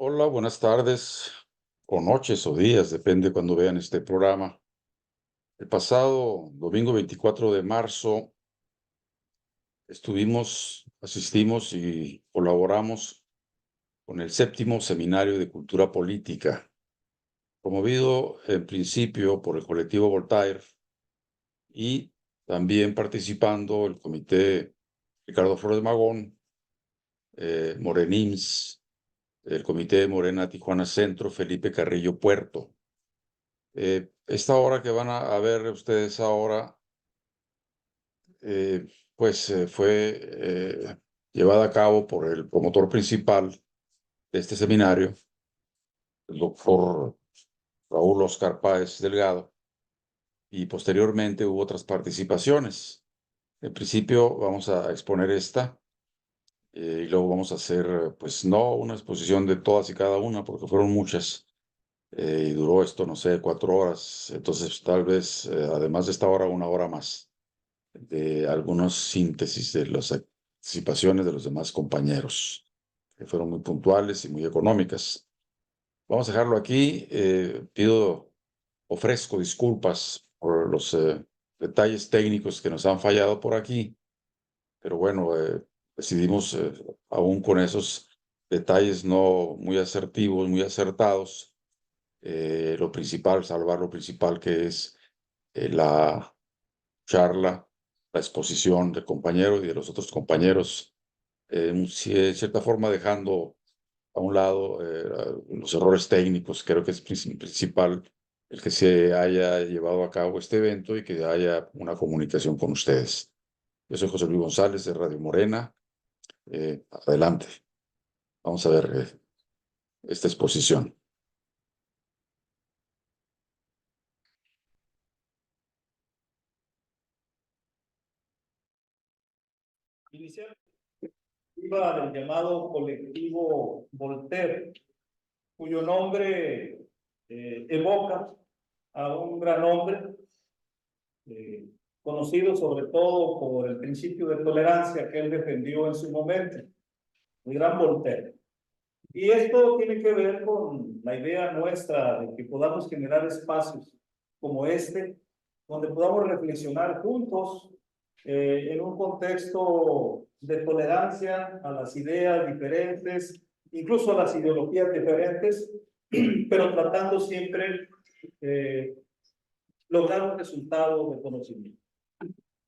Hola, buenas tardes, o noches o días, depende cuando vean este programa. El pasado domingo 24 de marzo asistimos y colaboramos con el séptimo Seminario de Cultura Política, promovido en principio por el colectivo Voltaire y también participando el comité Ricardo Flores Magón, Morenims, el comité de Morena Tijuana Centro, Felipe Carrillo Puerto. Esta hora que van a ver ustedes ahora, eh, fue llevada a cabo por el promotor principal de este seminario, el doctor Raúl Oscar Páez Delgado, y posteriormente hubo otras participaciones. En principio vamos a exponer esta, y luego vamos a hacer, pues no una exposición de todas y cada una, porque fueron muchas, y duró esto, no sé, 4 horas. Entonces, tal vez, además de esta hora, una hora más de algunos síntesis de las participaciones de los demás compañeros, que fueron muy puntuales y muy económicas. Vamos a dejarlo aquí. Ofrezco disculpas por los detalles técnicos que nos han fallado por aquí, pero bueno, decidimos, aún con esos detalles no muy asertivos, muy acertados, salvar lo principal, que es la charla, la exposición del compañero y de los otros compañeros, en cierta forma dejando a un lado los errores técnicos. Creo que es principal el que se haya llevado a cabo este evento y que haya una comunicación con ustedes. Yo soy José Luis González de Radio Morena. Adelante, vamos a ver esta exposición. Inicialmente iba del llamado colectivo Voltaire, cuyo nombre evoca a un gran hombre eh, conocido sobre todo por el principio de tolerancia que él defendió en su momento, el gran Voltaire. Y esto tiene que ver con la idea nuestra de que podamos generar espacios como este, donde podamos reflexionar juntos en un contexto de tolerancia a las ideas diferentes, incluso a las ideologías diferentes, pero tratando siempre eh, lograr un resultado de conocimiento.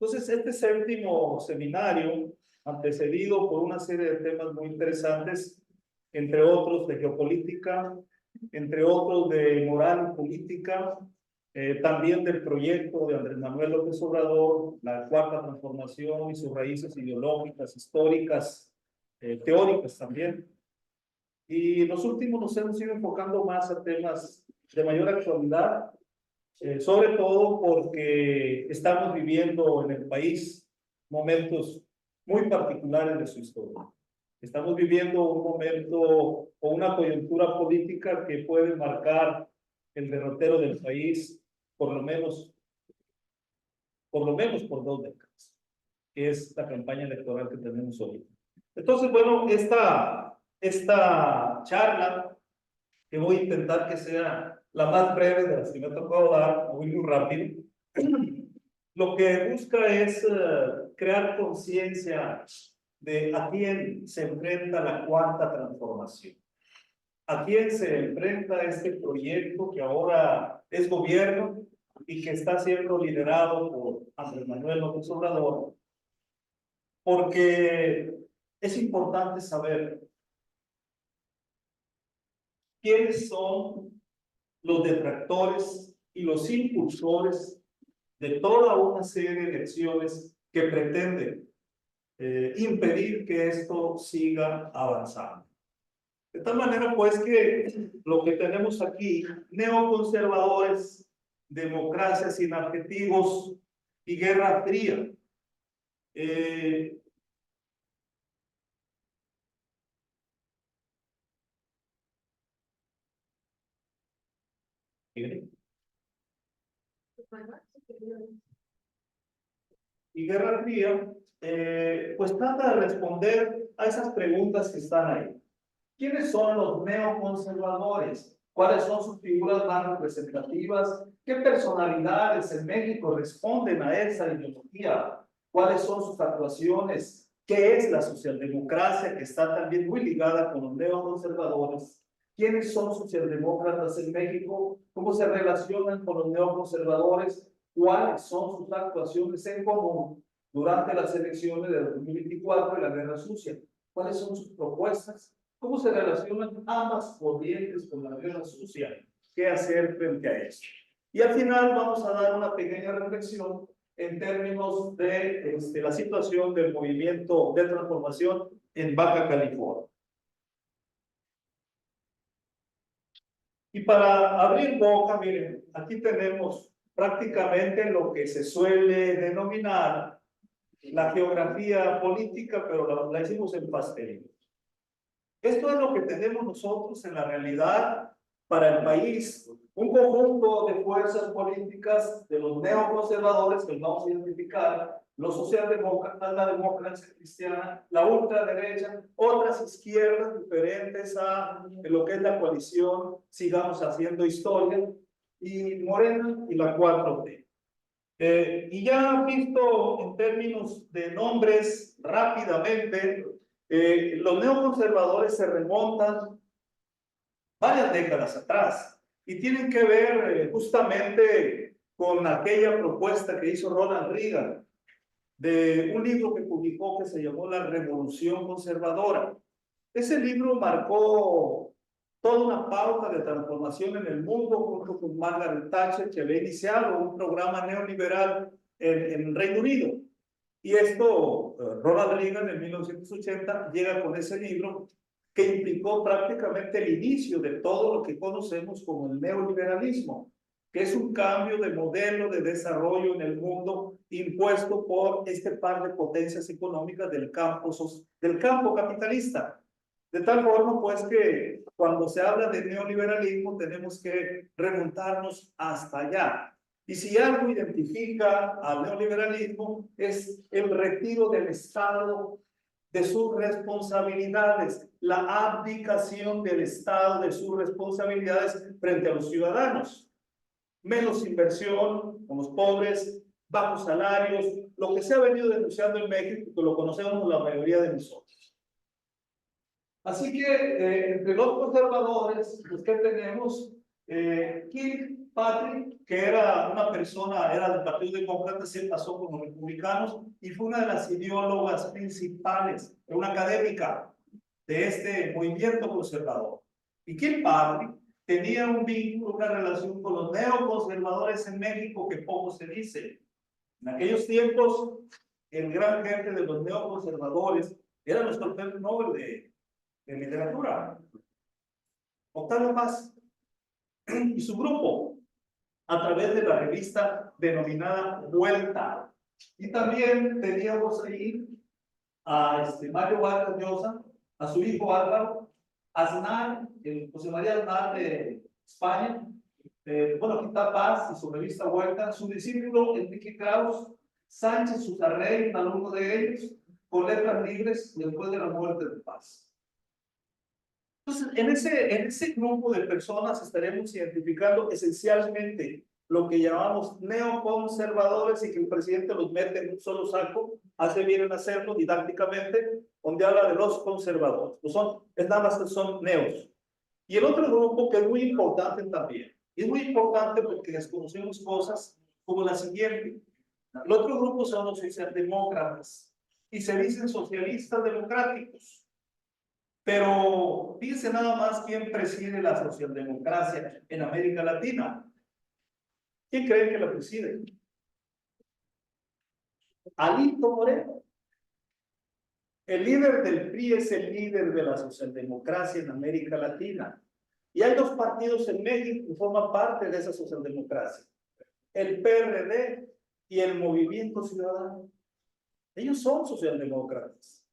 Entonces, este séptimo seminario, antecedido por una serie de temas muy interesantes, entre otros de geopolítica, entre otros de moral y política, también del proyecto de Andrés Manuel López Obrador, la cuarta transformación y sus raíces ideológicas, históricas, teóricas también. Y los últimos nos hemos ido enfocando más a temas de mayor actualidad, sobre todo porque estamos viviendo en el país momentos muy particulares de su historia. Estamos viviendo un momento o una coyuntura política que puede marcar el derrotero del país por lo menos por 2 décadas, que es la campaña electoral que tenemos hoy. Entonces, bueno, esta charla, que voy a intentar que sea la más breve de las que me ha tocado dar, muy rápido, lo que busca es crear conciencia de a quién se enfrenta la cuarta transformación, a quién se enfrenta este proyecto que ahora es gobierno y que está siendo liderado por Andrés Manuel López Obrador, porque es importante saber quiénes son los detractores y los impulsores de toda una serie de elecciones que pretenden impedir que esto siga avanzando. De tal manera, pues, que lo que tenemos aquí, neoconservadores, democracias sin adjetivos y guerra fría. Y Guerra Fría, pues trata de responder a esas preguntas que están ahí. ¿Quiénes son los neoconservadores? ¿Cuáles son sus figuras más representativas? ¿Qué personalidades en México responden a esa ideología? ¿Cuáles son sus actuaciones? ¿Qué es la socialdemocracia, que está también muy ligada con los neoconservadores? ¿Quiénes son socialdemócratas en México? ¿Cómo se relacionan con los neoconservadores? ¿Cuáles son sus actuaciones en común durante las elecciones de 2024 y la Guerra Sucia? ¿Cuáles son sus propuestas? ¿Cómo se relacionan ambas corrientes con la guerra sucia? ¿Qué hacer frente a eso? Y al final vamos a dar una pequeña reflexión en términos de la situación del movimiento de transformación en Baja California. Y para abrir boca, miren, aquí tenemos prácticamente lo que se suele denominar la geografía política, pero la hicimos en pastel. Esto es lo que tenemos nosotros en la realidad para el país. Un conjunto de fuerzas políticas de los neoconservadores, que vamos a identificar, los socialdemócratas, la democracia cristiana, la ultraderecha, otras izquierdas diferentes a lo que es la coalición Sigamos Haciendo Historia, y Morena y la 4T. Y ya visto en términos de nombres rápidamente, los neoconservadores se remontan varias décadas atrás y tienen que ver justamente con aquella propuesta que hizo Ronald Reagan de un libro que publicó que se llamó La Revolución Conservadora. Ese libro marcó toda una pauta de transformación en el mundo junto con Margaret Thatcher, que había iniciado un programa neoliberal en Reino Unido. Y esto, Ronald Reagan en 1980 llega con ese libro que implicó prácticamente el inicio de todo lo que conocemos como el neoliberalismo, que es un cambio de modelo de desarrollo en el mundo impuesto por este par de potencias económicas del campo capitalista. De tal forma, pues, que cuando se habla de neoliberalismo tenemos que remontarnos hasta allá. Y si algo identifica al neoliberalismo es el retiro del Estado de sus responsabilidades, la abdicación del Estado de sus responsabilidades frente a los ciudadanos. Menos inversión con los pobres, bajos salarios, lo que se ha venido denunciando en México, que lo conocemos la mayoría de nosotros. Así que entre los conservadores, pues, ¿qué tenemos? Kilpatrick, que era una persona, era del Partido Demócrata, se pasó con los republicanos y fue una de las ideólogas principales, una académica de este movimiento conservador. Y Kilpatrick tenía un vínculo, una relación con los neoconservadores en México que poco se dice. En aquellos tiempos, el gran jefe de los neoconservadores era nuestro premio Nobel de literatura, Octavio Paz, y su grupo, a través de la revista denominada Vuelta. Y también teníamos ahí a Mario Vargas Llosa, a su hijo Álvaro, Aznar, José María Aznar de España, bueno, aquí está Paz y su revista Vuelta, su discípulo Enrique Krauss, Sánchez Sutarrey, alumno de ellos, con letras libres después de la muerte de Paz. Entonces, en ese grupo de personas estaremos identificando esencialmente lo que llamamos neoconservadores y que el presidente los mete en un solo saco, hace bien en hacerlo didácticamente, donde habla de los conservadores. Es nada más que son neos. Y el otro grupo que es muy importante también, y es muy importante porque desconocemos cosas como la siguiente. El otro grupo son los socialdemócratas y se dicen socialistas democráticos. Pero fíjense nada más quién preside la socialdemocracia en América Latina. ¿Quién creen que la preside? Alito Moreno. El líder del PRI es el líder de la socialdemocracia en América Latina. Y hay dos partidos en México que forman parte de esa socialdemocracia. El PRD y el Movimiento Ciudadano. Ellos son socialdemócratas.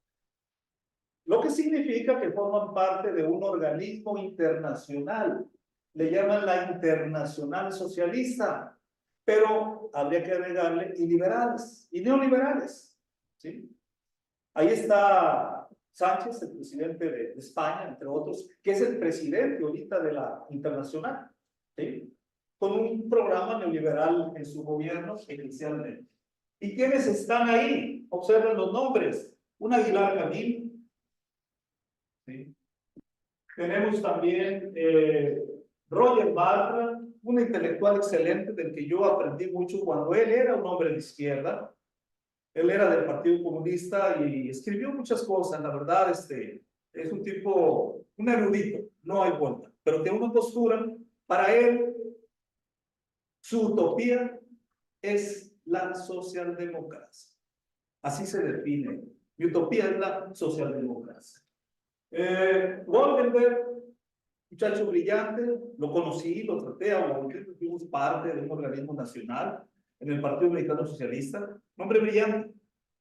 Lo que significa que forman parte de un organismo internacional. Le llaman la Internacional Socialista, pero habría que agregarle y liberales y neoliberales. ¿Sí? Ahí está Sánchez, el presidente de España, entre otros, que es el presidente ahorita de la internacional, ¿sí? Con un programa neoliberal en su gobierno inicialmente. ¿Y quiénes están ahí? Observen los nombres. Un Aguilar Camín, ¿sí? Tenemos también Roger Bartra, un intelectual excelente del que yo aprendí mucho cuando él era un hombre de izquierda. Él era del Partido Comunista y escribió muchas cosas. La verdad, es un tipo, un erudito, no hay vuelta, pero tiene una postura. Para él, su utopía es la socialdemocracia. Así se define. Mi utopía es la socialdemocracia. Woldenberg, muchacho brillante, lo conocí, lo traté a Woldenberg, fuimos parte de un organismo nacional en el Partido Mexicano Socialista. Un hombre brillante,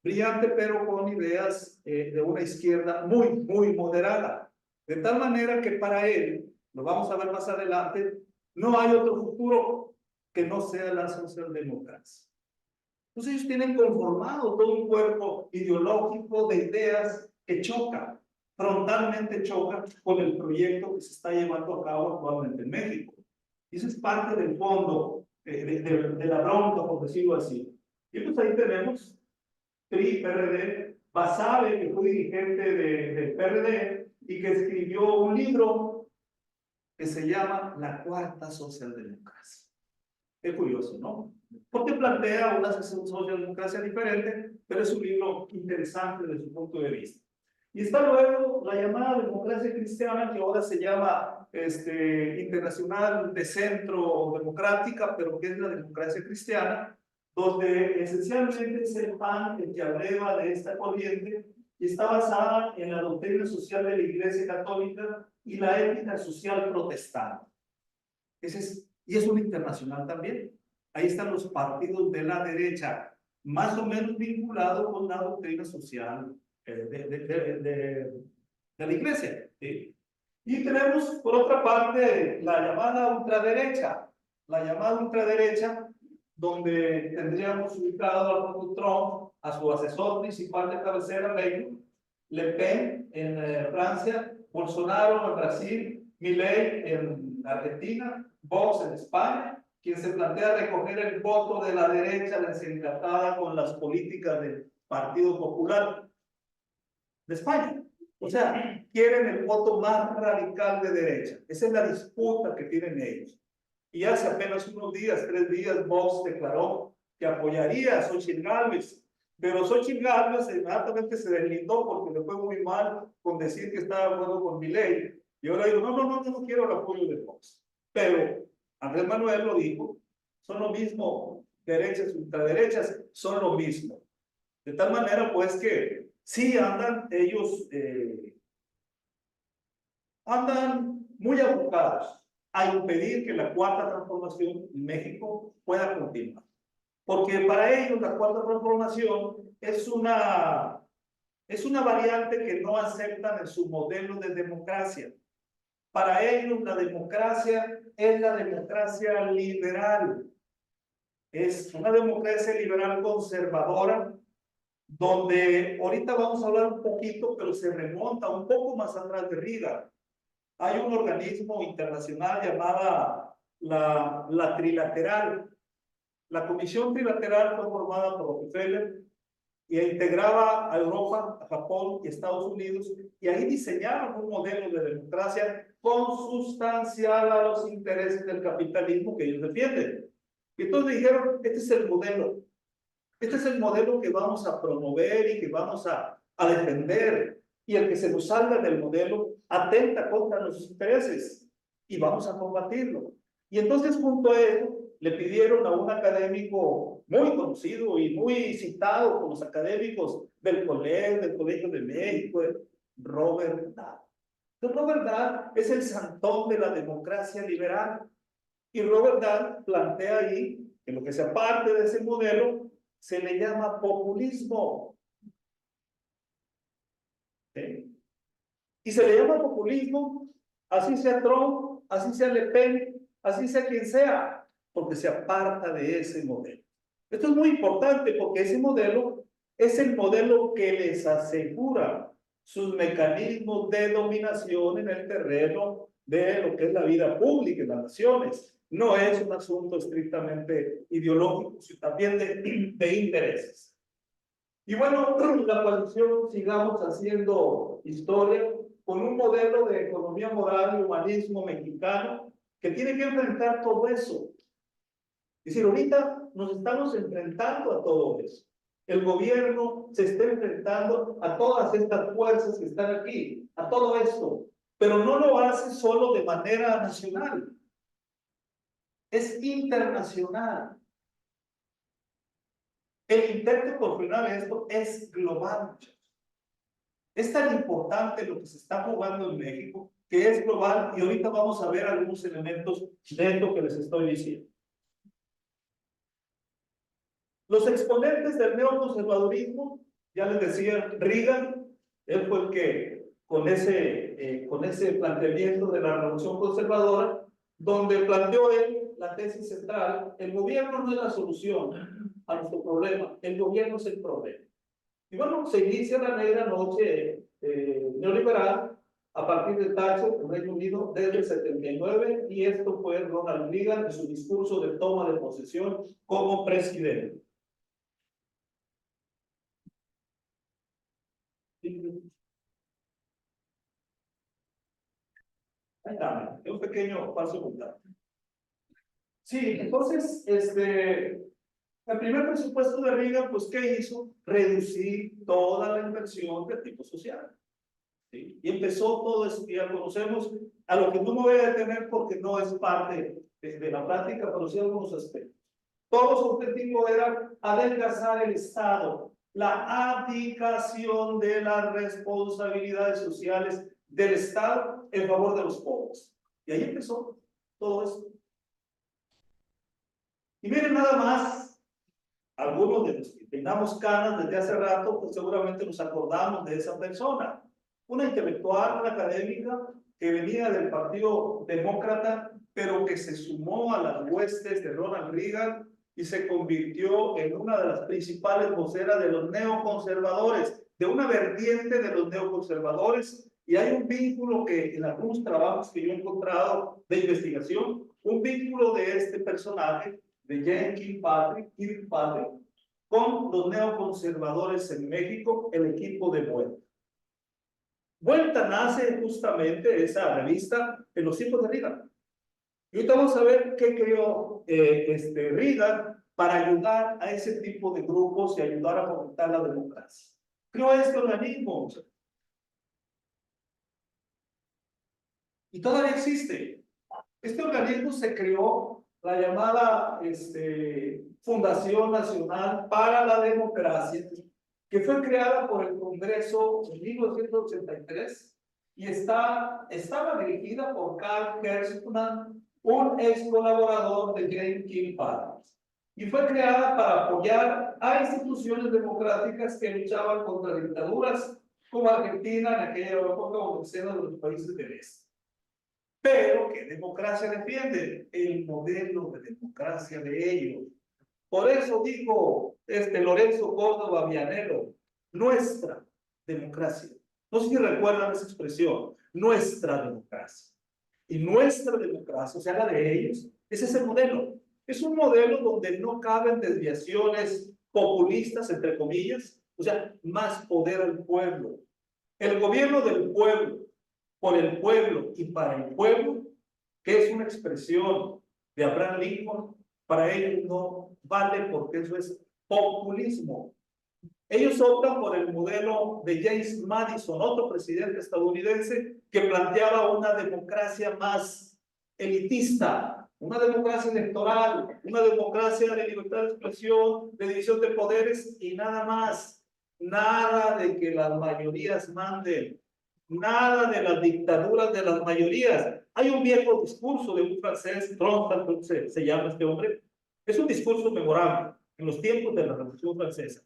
brillante, pero con ideas de una izquierda muy, muy moderada. De tal manera que para él, lo vamos a ver más adelante, no hay otro futuro que no sea la socialdemocracia. Entonces ellos tienen conformado todo un cuerpo ideológico de ideas que chocan, frontalmente chocan con el proyecto que se está llevando a cabo actualmente en México. Y eso es parte del fondo, de la bronca, por decirlo así. Y pues ahí tenemos PRI, PRD, Basabe, que fue dirigente del PRD y que escribió un libro que se llama La Cuarta Socialdemocracia. Es curioso, ¿no? Porque plantea una socialdemocracia diferente, pero es un libro interesante desde su punto de vista. Y está luego la llamada democracia cristiana, que ahora se llama internacional de centro democrática, pero que es la democracia cristiana, donde esencialmente es el pan el que abreva de esta corriente y está basada en la doctrina social de la Iglesia Católica y la ética social protestante. Y es un internacional también. Ahí están los partidos de la derecha, más o menos vinculados con la doctrina social de la Iglesia. ¿Sí? Y tenemos, por otra parte, la llamada ultraderecha. La llamada ultraderecha, donde tendríamos ubicado a Donald Trump, a su asesor principal de cabecera, Le Pen en Francia, Bolsonaro en Brasil, Milei en Argentina, Vox en España, quien se plantea recoger el voto de la derecha desencantada con las políticas del Partido Popular de España. O sea, quieren el voto más radical de derecha. Esa es la disputa que tienen ellos. Y hace apenas unos días, 3 días, Vox declaró que apoyaría a Xochitl Gálvez. Pero Xochitl Gálvez inmediatamente se deslindó porque le fue muy mal con decir que estaba de acuerdo con Milei. Y ahora digo, no quiero el apoyo de Vox. Pero Andrés Manuel lo dijo, son lo mismo, derechas y ultraderechas son lo mismo. De tal manera, pues, que sí andan ellos, andan muy abocados a impedir que la cuarta transformación en México pueda continuar. Porque para ellos la cuarta transformación es una variante que no aceptan en su modelo de democracia. Para ellos la democracia es la democracia liberal. Es una democracia liberal conservadora, donde ahorita vamos a hablar un poquito, pero se remonta un poco más atrás de Reagan. Hay un organismo internacional llamada la Trilateral. La Comisión Trilateral fue formada por Rockefeller y integraba a Europa, a Japón y Estados Unidos, y ahí diseñaron un modelo de democracia consustancial a los intereses del capitalismo que ellos defienden. Y entonces dijeron, este es el modelo. Este es el modelo que vamos a promover y que vamos a defender. Y el que se nos salga del modelo atenta contra nuestros intereses y vamos a combatirlo. Y entonces, junto a eso, le pidieron a un académico muy conocido y muy citado por los académicos del Colegio de México, Robert Dahl. Entonces, Robert Dahl es el santón de la democracia liberal. Y Robert Dahl plantea ahí que lo que se aparte de ese modelo se le llama populismo. ¿Sí? Y se le llama populismo, así sea Trump, así sea Le Pen, así sea quien sea, porque se aparta de ese modelo. Esto es muy importante porque ese modelo es el modelo que les asegura sus mecanismos de dominación en el terreno de lo que es la vida pública en las naciones. No es un asunto estrictamente ideológico, sino también de intereses. Y bueno, la coalición Sigamos Haciendo Historia, con un modelo de economía moral y humanismo mexicano que tiene que enfrentar todo eso. Es decir, ahorita nos estamos enfrentando a todo eso. El gobierno se está enfrentando a todas estas fuerzas que están aquí, a todo esto, pero no lo hace solo de manera nacional, es internacional. El intento por frenar esto es global. Es tan importante lo que se está jugando en México, que es global, y ahorita vamos a ver algunos elementos de esto que les estoy diciendo. Los exponentes del neoconservadurismo, ya les decía, Reagan, él fue el que, con ese planteamiento de la revolución conservadora, donde planteó él la tesis central: el gobierno no es la solución a nuestro problema, el gobierno es el problema. Y bueno, se inicia la negra noche neoliberal a partir de Thatcher en Reino Unido desde el 79, y esto fue Ronald Reagan en su discurso de toma de posesión como presidente. Ahí está, un pequeño paso mental. Sí, entonces, el primer presupuesto de Reagan, pues, ¿qué hizo? Reducir toda la inversión de tipo social. ¿Sí? Y empezó todo eso que ya conocemos, a lo que no me voy a detener porque no es parte de la práctica, pero sí algunos aspectos. Todo su objetivo era adelgazar el Estado, la abdicación de las responsabilidades sociales del Estado en favor de los pobres. Y ahí empezó todo eso. Y miren nada más, algunos de los que tengamos canas desde hace rato, pues seguramente nos acordamos de esa persona. Una intelectual, una académica que venía del Partido Demócrata, pero que se sumó a las huestes de Ronald Reagan y se convirtió en una de las principales voceras de los neoconservadores, de una vertiente de los neoconservadores. Y hay un vínculo que en algunos trabajos que yo he encontrado de investigación, un vínculo de este personaje, de Jane Kilpatrick, con los neoconservadores en México, el equipo de Vuelta. Vuelta nace justamente esa revista en los tiempos de Reagan. Y ahorita vamos a ver qué creó Reagan para ayudar a ese tipo de grupos y ayudar a fomentar la democracia. Creó este organismo. Y todavía existe. Este organismo se creó, la llamada Fundación Nacional para la Democracia, que fue creada por el Congreso en 1983 y estaba dirigida por Carl Gerstmann, un ex colaborador de Jane Kilpatrick, y fue creada para apoyar a instituciones democráticas que luchaban contra dictaduras como Argentina en aquella época o en el seno de los países del este. Pero, ¿qué democracia defienden? El modelo de democracia de ellos. Por eso dijo Lorenzo Córdoba Vianero, nuestra democracia. No sé si recuerdan esa expresión, nuestra democracia. Y nuestra democracia, o sea, la de ellos, ese es el modelo. Es un modelo donde no caben desviaciones populistas, entre comillas, o sea, más poder al pueblo. El gobierno del pueblo, por el pueblo y para el pueblo, que es una expresión de Abraham Lincoln, para ellos no vale porque eso es populismo. Ellos optan por el modelo de James Madison, otro presidente estadounidense que planteaba una democracia más elitista, una democracia electoral, una democracia de libertad de expresión, de división de poderes y nada más. Nada de que las mayorías manden, nada de las dictaduras de las mayorías. Hay un viejo discurso de un francés, Trontal, se llama este hombre, es un discurso memorable en los tiempos de la Revolución Francesa.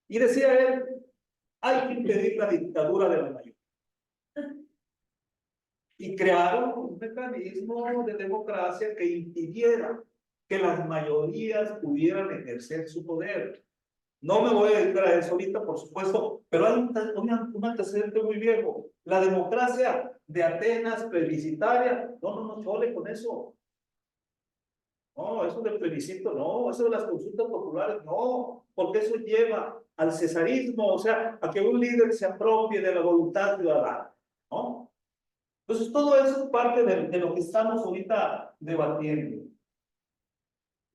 Y decía él, hay que impedir la dictadura de la mayoría. Y crearon un mecanismo de democracia que impidiera que las mayorías pudieran ejercer su poder. No me voy a dedicar a eso ahorita, por supuesto, pero hay un antecedente muy viejo. La democracia de Atenas plebiscitaria, no chole con eso. No, eso del plebiscito, no, eso de las consultas populares, no, porque eso lleva al cesarismo, o sea, a que un líder se apropie de la voluntad ciudadana, ¿no? Entonces, todo eso es parte de lo que estamos ahorita debatiendo.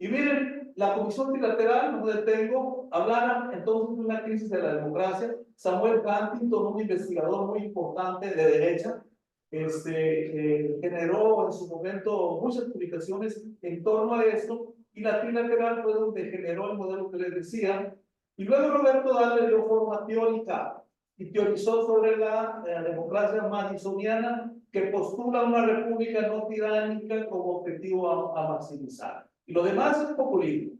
Y miren, la Comisión Trilateral, no me detengo, hablara entonces de una crisis de la democracia. Samuel Huntington, un investigador muy importante de derecha, generó en su momento muchas publicaciones en torno a esto, y la Trilateral fue donde generó el modelo que les decía. Y luego Roberto Dahl le dio forma teórica y teorizó sobre la democracia madisoniana, que postula una república no tiránica como objetivo a maximizar. Y lo demás es populismo.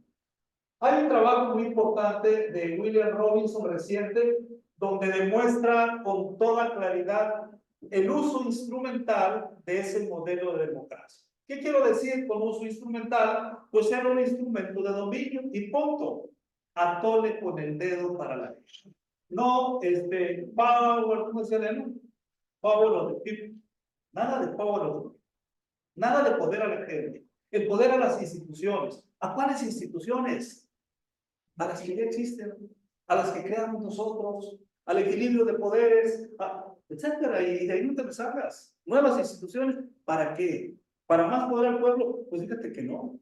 Hay un trabajo muy importante de William Robinson reciente, donde demuestra con toda claridad el uso instrumental de ese modelo de democracia. ¿Qué quiero decir con uso instrumental? Pues era un instrumento de dominio y punto. Atole con el dedo para la derecha. No, power, ¿cómo se llama? Power of the people. Nada de power of the people. Nada de poder a la gente. El poder a las instituciones. ¿A cuáles instituciones? A las que ya existen, a las que creamos nosotros, al equilibrio de poderes, etcétera. Y de ahí no te me salgas. Nuevas instituciones, ¿para qué? ¿Para más poder al pueblo? Pues fíjate que no.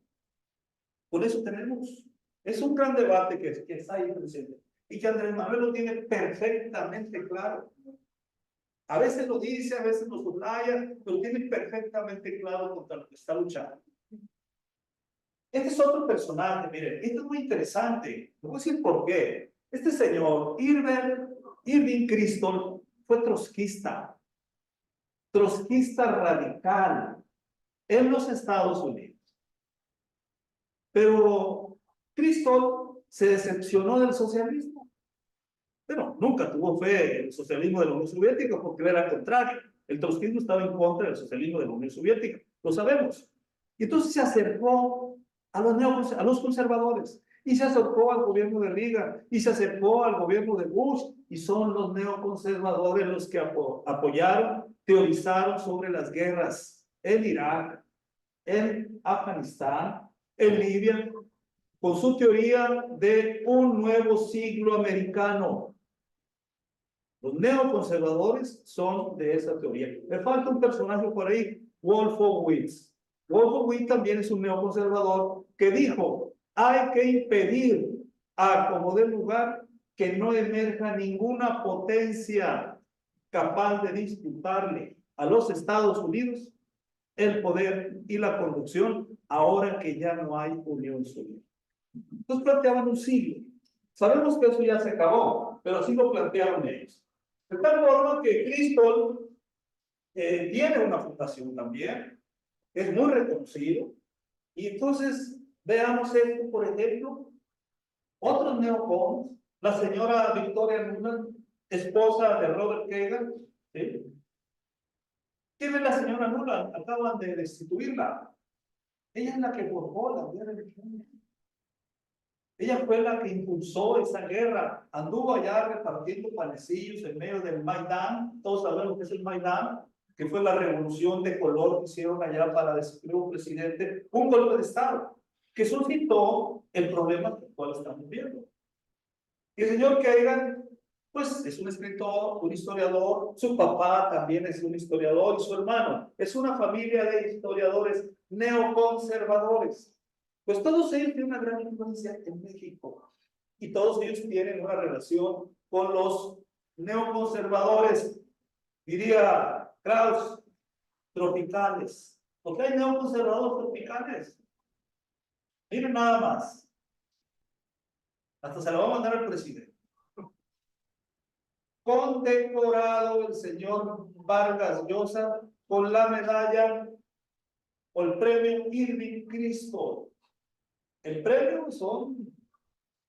Por eso tenemos. Es un gran debate que está ahí presente. Y que Andrés Manuel lo tiene perfectamente claro. A veces lo dice, a veces lo subraya, pero tiene perfectamente claro contra lo que está luchando. Este es otro personaje, miren, esto es muy interesante. Les voy a decir por qué. Este señor, Irving Kristol, fue trotskista radical en los Estados Unidos. Pero Kristol se decepcionó del socialismo. Pero nunca tuvo fe en el socialismo de la Unión Soviética, porque era al contrario. El trotskismo estaba en contra del socialismo de la Unión Soviética, lo sabemos. Y entonces se acercó a los conservadores, y se acercó al gobierno de Reagan, y se acercó al gobierno de Bush, y son los neoconservadores los que apoyaron, teorizaron sobre las guerras en Irak, en Afganistán, en Libia, con su teoría de un nuevo siglo americano. Los neoconservadores son de esa teoría. Me falta un personaje por ahí, Wolfowitz. Wolfowitz también es un neoconservador que dijo, hay que impedir a como de lugar que no emerja ninguna potencia capaz de disputarle a los Estados Unidos el poder y la conducción ahora que ya no hay Unión Soviética. Entonces planteaban un siglo. Sabemos que eso ya se acabó, pero así lo plantearon ellos. De tal forma que Kristol tiene una fundación también, es muy reconocido. Y entonces, veamos esto, por ejemplo, otros neocons, la señora Victoria Nuland, esposa de Robert Kagan, ¿sí? ¿Quién es la señora Nuland? Acaban de destituirla. Ella es la que forjó la guerra de Ucrania. Ella fue la que impulsó esa guerra, anduvo allá repartiendo panecillos en medio del Maidán. Todos sabemos que es el Maidán, que fue la revolución de color que hicieron allá para destituir a un presidente, un golpe de Estado, que suscitó el problema que actual estamos viendo. Y el señor Kagan, pues es un escritor, un historiador, su papá también es un historiador y su hermano. Es una familia de historiadores neoconservadores. Pues todos ellos tienen una gran influencia en México y todos ellos tienen una relación con los neoconservadores, diría Krauss, tropicales. ¿Por qué hay neoconservadores tropicales? Miren nada más. Hasta se lo va a mandar al presidente. Condecorado el señor Vargas Llosa con la medalla o el premio Irving Kristol. El premio son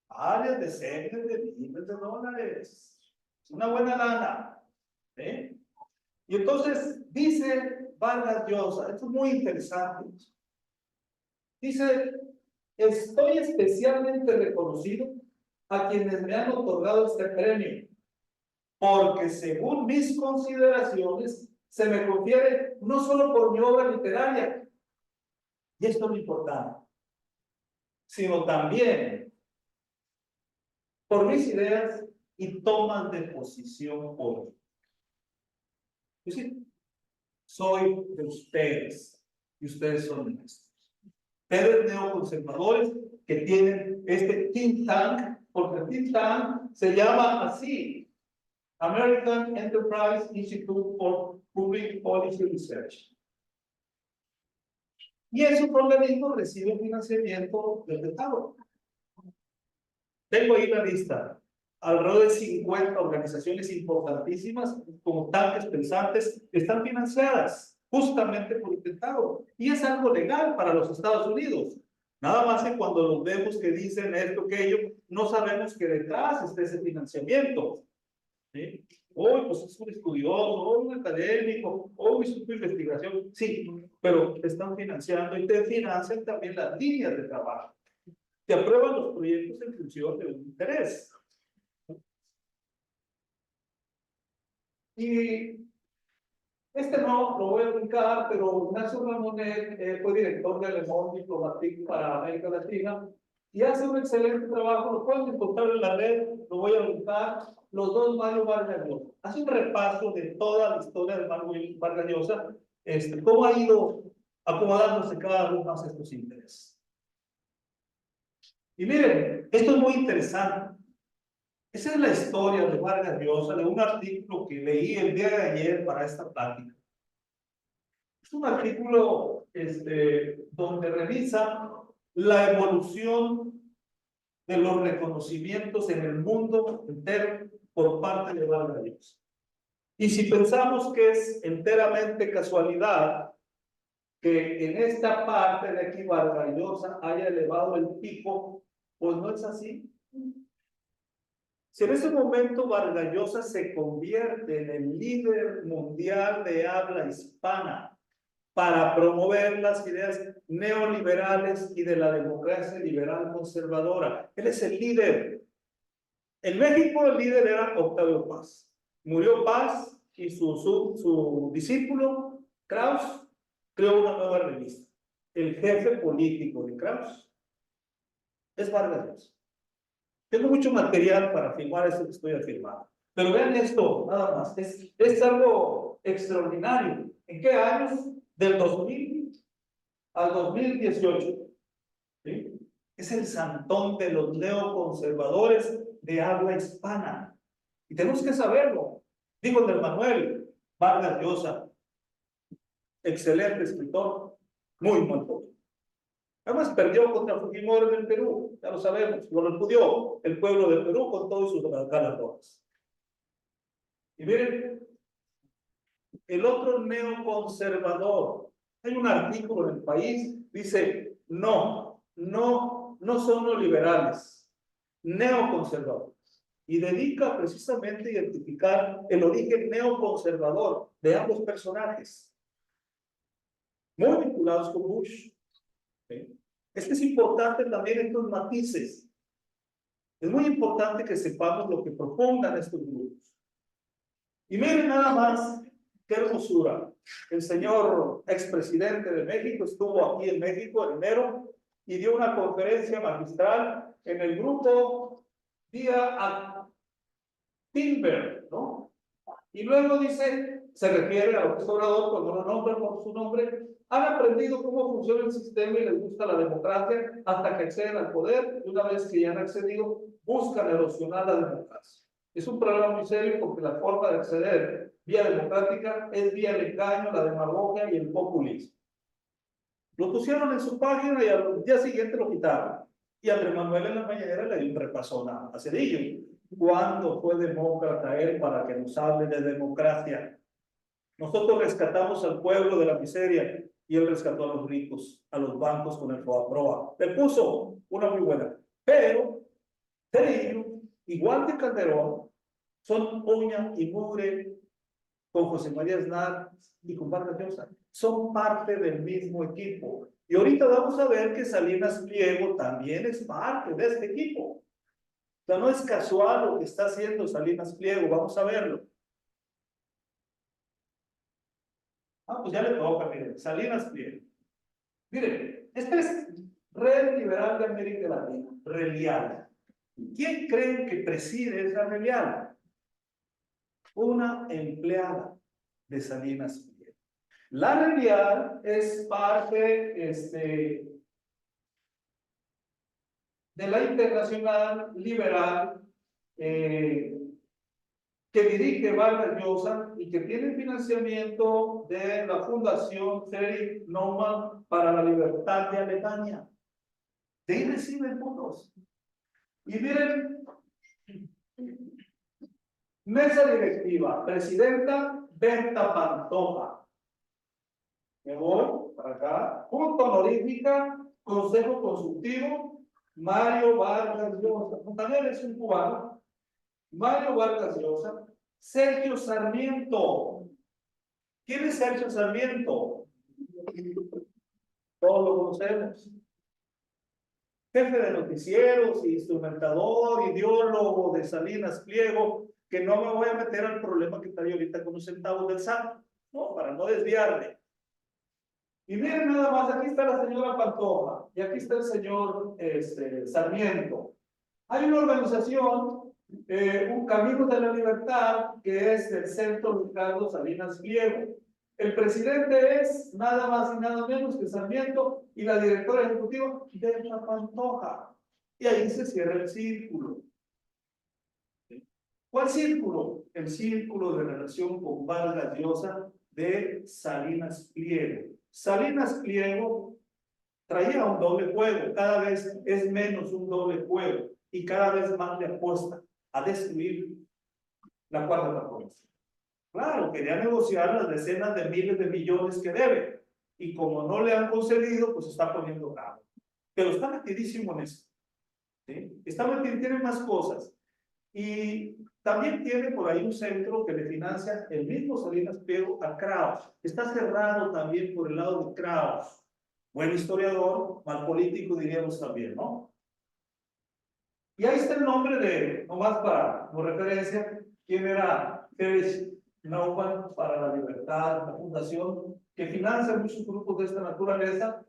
varias decenas de miles de dólares. Es una buena lana. Y entonces dice Vargas Llosa, esto es muy interesante. Dice, estoy especialmente reconocido a quienes me han otorgado este premio, porque según mis consideraciones, se me confiere no solo por mi obra literaria, y esto es lo importante, sino también por mis ideas y tomas de posición política. Es decir, soy de ustedes y ustedes son nuestros. Ustedes neoconservadores que tienen este think tank, porque el think tank se llama así, American Enterprise Institute for Public Policy Research. Y esos organismos reciben financiamiento del Estado. Tengo ahí la lista. Alrededor de 50 organizaciones importantísimas, como tanques pensantes, están financiadas justamente por el Estado. Y es algo legal para los Estados Unidos. Nada más que cuando los vemos que dicen esto, aquello, no sabemos que detrás está ese financiamiento. ¿Sí? Hoy, pues es un estudioso, hoy un académico, hoy es una investigación. Sí, pero te están financiando y te financian también las líneas de trabajo. Te aprueban los proyectos en función de un interés. Y este no lo voy a brincar, pero Ignacio Ramonet fue director de Le Monde Diplomatique para América Latina y hace un excelente trabajo. Lo pueden encontrar en la red, lo voy a brincar. Los dos Mario Vargas Llosa. Hace un repaso de toda la historia de Mario Vargas Llosa, cómo ha ido acomodándose cada uno más estos intereses. Y miren, esto es muy interesante. Esa es la historia de Vargas Llosa, de un artículo que leí el día de ayer para esta plática. Es un artículo donde revisa la evolución de los reconocimientos en el mundo entero por parte de Vargas Llosa. Y si pensamos que es enteramente casualidad que en esta parte de aquí Vargas Llosa haya elevado el pico, pues no es así. Si en ese momento Vargas Llosa se convierte en el líder mundial de habla hispana para promover las ideas neoliberales y de la democracia liberal conservadora, él es el líder. En México el líder era Octavio Paz. Murió Paz y su discípulo, Krauss, creó una nueva revista. El jefe político de Krauss es Vargas Llosa. Tengo mucho material para afirmar esto que estoy afirmando. Pero vean esto, nada más. Es algo extraordinario. ¿En qué años? Del 2000 al 2018. ¿Sí? Es el santón de los neoconservadores de habla hispana. Y tenemos que saberlo. Dijo el Manuel Vargas Llosa, excelente escritor, muy mal político. Además perdió contra Fujimori en el Perú, ya lo sabemos, lo repudió el pueblo de Perú con todos sus galardones. Y miren, el otro neoconservador, hay un artículo en El País, dice, no son neoliberales, neoconservadores. Y dedica precisamente a identificar el origen neoconservador de ambos personajes, muy vinculados con Bush. ¿Sí? Es que es importante también estos matices. Es muy importante que sepamos lo que propongan estos grupos. Y miren nada más qué hermosura. El señor expresidente de México estuvo aquí en México en enero y dio una conferencia magistral en el grupo Día Timber, ¿no? Y luego dice, se refiere a López Obrador cuando lo nombra por su nombre, han aprendido cómo funciona el sistema y les gusta la democracia hasta que acceden al poder y una vez que ya han accedido, buscan erosionar la democracia. Es un problema muy serio porque la forma de acceder vía democrática es vía el engaño, la demagogia y el populismo. Lo pusieron en su página y al día siguiente lo quitaron. Y Andrés Manuel en la mañanera le dio un repasón a Cedillo. ¿Cuándo fue demócrata él para que nos hable de democracia? Nosotros rescatamos al pueblo de la miseria y él rescató a los ricos, a los bancos con el FOAPROA. Le puso una muy buena. Pero Cedillo, igual que Calderón, son uña y mugre con José María Aznar y con Vargas Llosa. Son parte del mismo equipo. Y ahorita vamos a ver que Salinas Pliego también es parte de este equipo. sea, no es casual lo que está haciendo Salinas Pliego, vamos a verlo. Ah, pues ya le toca, miren, Salinas Pliego. Miren, esta es Red Liberal de América Latina, Relial. ¿Quién creen que preside esa Relial? Una empleada de Salinas Pliego. La Relial es parte de la Internacional Liberal que dirige Vargas Llosa y que tiene financiamiento de la Fundación Friedrich Naumann para la Libertad de Alemania. De ahí reciben fondos. Y miren, mesa directiva, presidenta Berta Pantoja. Me voy para acá. Junta honorífica, consejo consultivo, Mario Vargas Llosa. También es un cubano. Mario Vargas Llosa. Sergio Sarmiento. ¿Quién es Sergio Sarmiento? Todos lo conocemos. Jefe de noticieros, instrumentador, ideólogo de Salinas Pliego, que no me voy a meter al problema que trae ahorita con los centavos del SAT, no, para no desviarme. Y miren nada más, aquí está la señora Pantoja, y aquí está el señor Sarmiento. Hay una organización, un Camino de la Libertad, que es el Centro Ricardo Salinas Pliego. El presidente es nada más y nada menos que Sarmiento y la directora ejecutiva de la Pantoja. Y ahí se cierra el círculo. ¿Cuál círculo? El círculo de relación con Vargas Llosa de Salinas Pliego. Salinas Pliego traía un doble juego, cada vez es menos un doble juego y cada vez más le apuesta a destruir la cuarta transformación. Claro, quería negociar las decenas de miles de millones que debe y como no le han concedido, pues está poniendo bravo. Pero está metidísimo en eso. ¿Sí? Está metido, tiene más cosas. Y también tiene por ahí un centro que le financia el mismo Salinas Pliego a Kraus. Está cerrado también por el lado de Kraus. Buen historiador, mal político diríamos también, ¿no? Y ahí está el nombre de, nomás para como referencia, quién era Friedrich Naumann para la Libertad, la fundación que financia muchos grupos de esta naturaleza.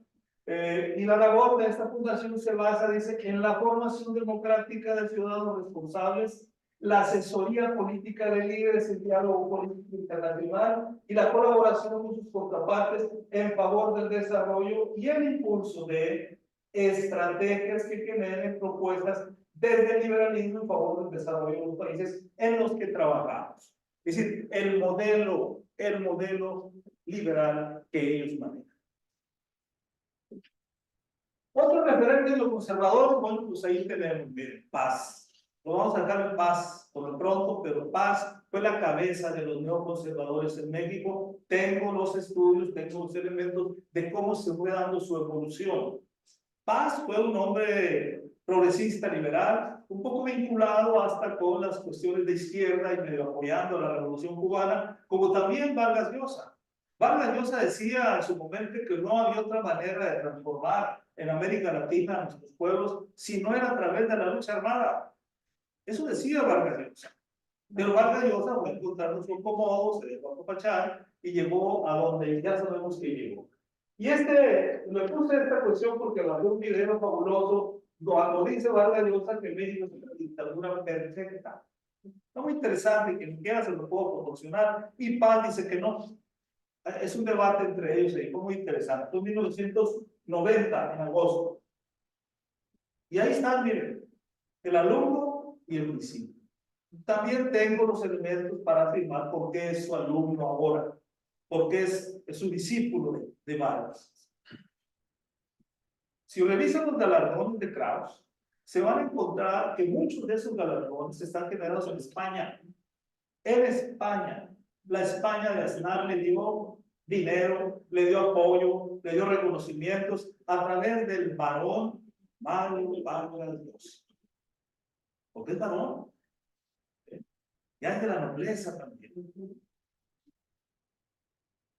Y la labor de esta fundación se basa, dice, en la formación democrática de ciudadanos responsables, la asesoría política de líderes en diálogo político internacional y la colaboración con sus contrapartes en favor del desarrollo y el impulso de estrategias que generen propuestas desde el liberalismo en favor del desarrollo de los países en los que trabajamos. Es decir, el modelo liberal que ellos manejan. Otro referente de los conservadores, bueno, pues ahí tenemos, miren, Paz. Lo vamos a sacar en Paz por lo pronto, pero Paz fue la cabeza de los neoconservadores en México. Tengo los estudios, tengo los elementos de cómo se fue dando su evolución. Paz fue un hombre progresista, liberal, un poco vinculado hasta con las cuestiones de izquierda y medio apoyando a la Revolución Cubana, como también Vargas Llosa. Vargas Llosa decía en su momento que no había otra manera de transformar en América Latina a nuestros pueblos si no era a través de la lucha armada. Eso decía Vargas Llosa. Pero Vargas Llosa fue encontrando su acomodo, se dejó apapachar y llegó a donde ya sabemos que llegó. Y le puse esta cuestión porque mandé un video fabuloso cuando dice Vargas Llosa que México es una dictadura perfecta. Está muy interesante, que ni siquiera se lo puedo proporcionar. Y Paz dice que no. Es un debate entre ellos y fue muy interesante. Fue en 1990, en agosto. Y ahí están, miren, el alumno y el discípulo. También tengo los elementos para afirmar por qué es su alumno ahora, porque es su discípulo de Vargas. Si revisan los galardones de Kraus, se van a encontrar que muchos de esos galardones están generados en España. En España, la España de Aznar le dio dinero, le dio apoyo, le dio reconocimientos a través del varón Mario Vargas Llosa. ¿Por qué es varón? Ya es de la nobleza también.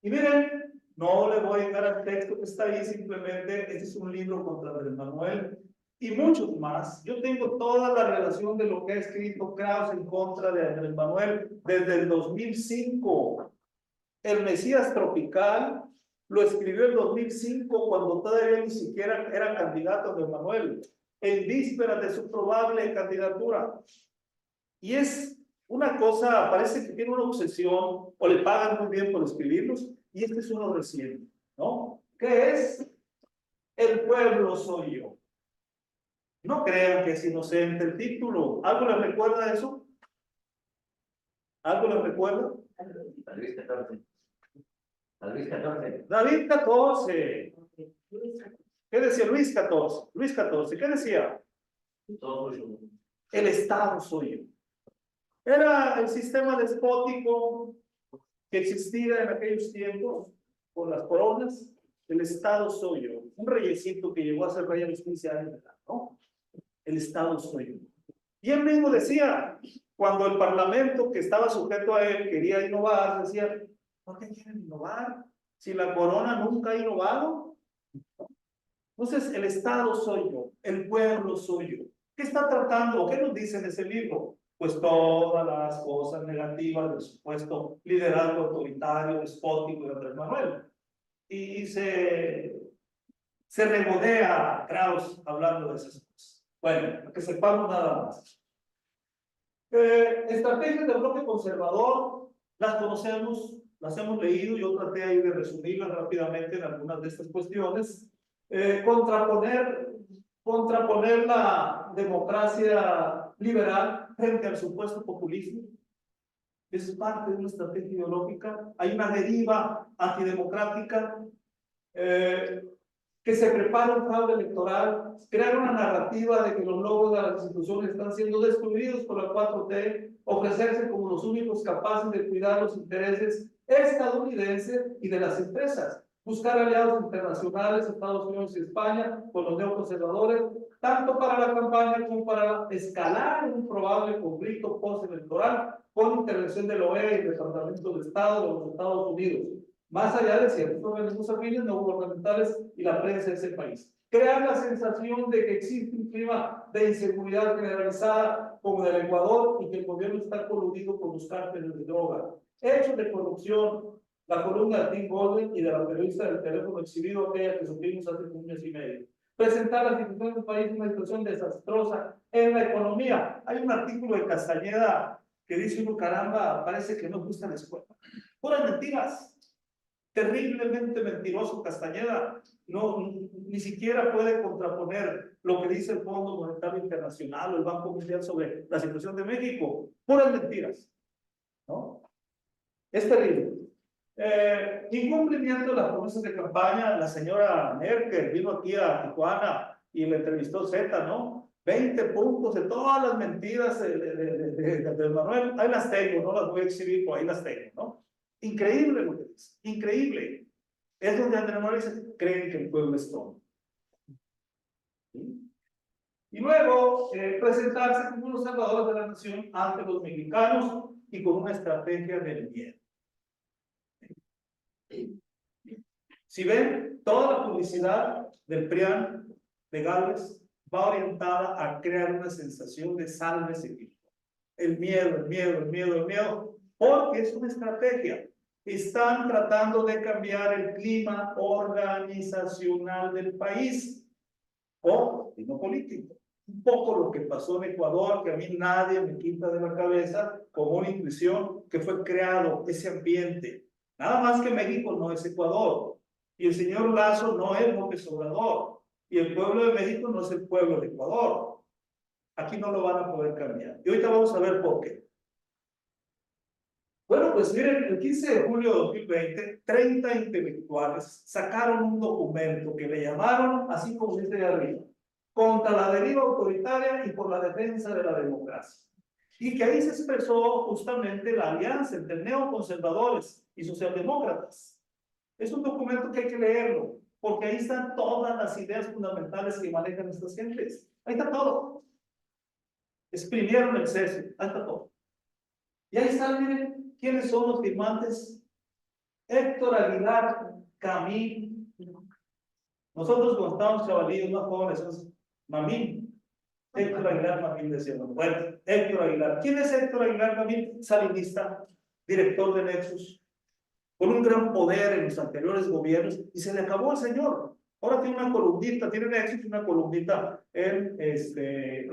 Y miren, no le voy a dar al texto que está ahí, simplemente este es un libro contra Andrés Manuel. y muchos más. Yo tengo toda la relación de lo que ha escrito Krauss en contra de Andrés Manuel desde el 2005. El Mesías Tropical lo escribió en 2005 cuando todavía ni siquiera era candidato Andrés Manuel, en vísperas de su probable candidatura. Y es una cosa, parece que tiene una obsesión, o le pagan muy bien por escribirlos, y este es uno reciente, ¿no? ¿Qué es? El pueblo soy yo. No crean que es inocente el título. ¿Algo les recuerda eso? ¿Algo les recuerda? Luis XIV. Luis XIV. David 14. ¿Qué decía Luis XIV? Luis XIV, ¿qué decía? El Estado soy yo. Era el sistema despótico que existía en aquellos tiempos, con las coronas. El Estado soy yo. Un reyecito que llegó a ser rey a los 15 años de edad, ¿no? El Estado soy yo. Y él mismo decía, cuando el Parlamento que estaba sujeto a él quería innovar, decía, ¿por qué quieren innovar? Si la corona nunca ha innovado. Entonces, el Estado soy yo, el pueblo soy yo. ¿Qué está tratando? ¿Qué nos dice en ese libro? Pues todas las cosas negativas del supuesto liderazgo autoritario, despótico de Andrés Manuel. Y se regodea Krauss hablando de esas cosas. Bueno, para que sepamos nada más. Estrategias del bloque conservador, las conocemos, las hemos leído, yo traté ahí de resumirlas rápidamente en algunas de estas cuestiones. Contraponer la democracia liberal frente al supuesto populismo. Es parte de una estrategia ideológica. Hay una deriva antidemocrática. Que se prepara un fraude electoral, crear una narrativa de que los logros de las instituciones están siendo destruidos por la 4T, ofrecerse como los únicos capaces de cuidar los intereses estadounidenses y de las empresas, buscar aliados internacionales, Estados Unidos y España, con los neoconservadores, tanto para la campaña como para escalar un probable conflicto postelectoral con intervención de la OEA y el Departamento de Estado de los Estados Unidos, más allá de ciertos organismos afines no gubernamentales y la prensa de ese país. Crear la sensación de que existe un clima de inseguridad generalizada como en el Ecuador y que el gobierno está coludido con los cárteles de droga. Hechos de corrupción, la columna de Tim Golden y de la periodista del teléfono exhibido, aquella que supimos hace un mes y medio. Presentar las instituciones del país en una situación desastrosa en la economía. Hay un artículo de Castañeda que dice uno, caramba, parece que no gusta la escuela. Puras mentiras. Terriblemente mentiroso Castañeda, no, ni siquiera puede contraponer lo que dice el Fondo Monetario Internacional o el Banco Mundial sobre la situación de México. Puras mentiras, ¿no? Es terrible. Incumplimiento de las promesas de campaña. La señora Merkel vino aquí a Tijuana y le entrevistó Z, ¿no? 20 puntos de todas las mentiras de Manuel. Ahí las tengo, no las voy a exhibir, pero ahí las tengo, ¿no? Increíble lo que dice, increíble. Es donde Andrés Manuel dice, creen que el pueblo es tonto. ¿Sí? Y luego, presentarse como los salvadores de la nación ante los mexicanos y con una estrategia del miedo. Si ven, toda la publicidad del PRIAN, de Gálvez, va orientada a crear una sensación de sálvese México. El miedo, el miedo, el miedo, el miedo, porque es una estrategia. Están tratando de cambiar el clima organizacional del país o no político. Un poco lo que pasó en Ecuador, que a mí nadie me quita de la cabeza, como una intuición que fue creado ese ambiente. Nada más que México no es Ecuador. Y el señor Lazo no es López Obrador. Y el pueblo de México no es el pueblo de Ecuador. Aquí no lo van a poder cambiar. Y ahorita vamos a ver por qué. Bueno, pues miren, el 15 de julio de 2020, 30 intelectuales sacaron un documento que le llamaron, así como dice de arriba, contra la deriva autoritaria y por la defensa de la democracia. Y que ahí se expresó justamente la alianza entre neoconservadores y socialdemócratas. Es un documento que hay que leerlo, porque ahí están todas las ideas fundamentales que manejan estas gentes. Ahí está todo. Exprimieron el exceso, ahí está todo. Y ahí están, miren, ¿quiénes son los firmantes? Héctor Aguilar Camín. Nosotros cuando estábamos chavalillos, más jóvenes, Mamín. Héctor Aguilar Mamín decía, bueno, Héctor Aguilar. ¿Quién es Héctor Aguilar Mamín? Salinista, director de Nexus, con un gran poder en los anteriores gobiernos, y se le acabó al señor. Ahora tiene una columnita, tiene Nexus, una columnita en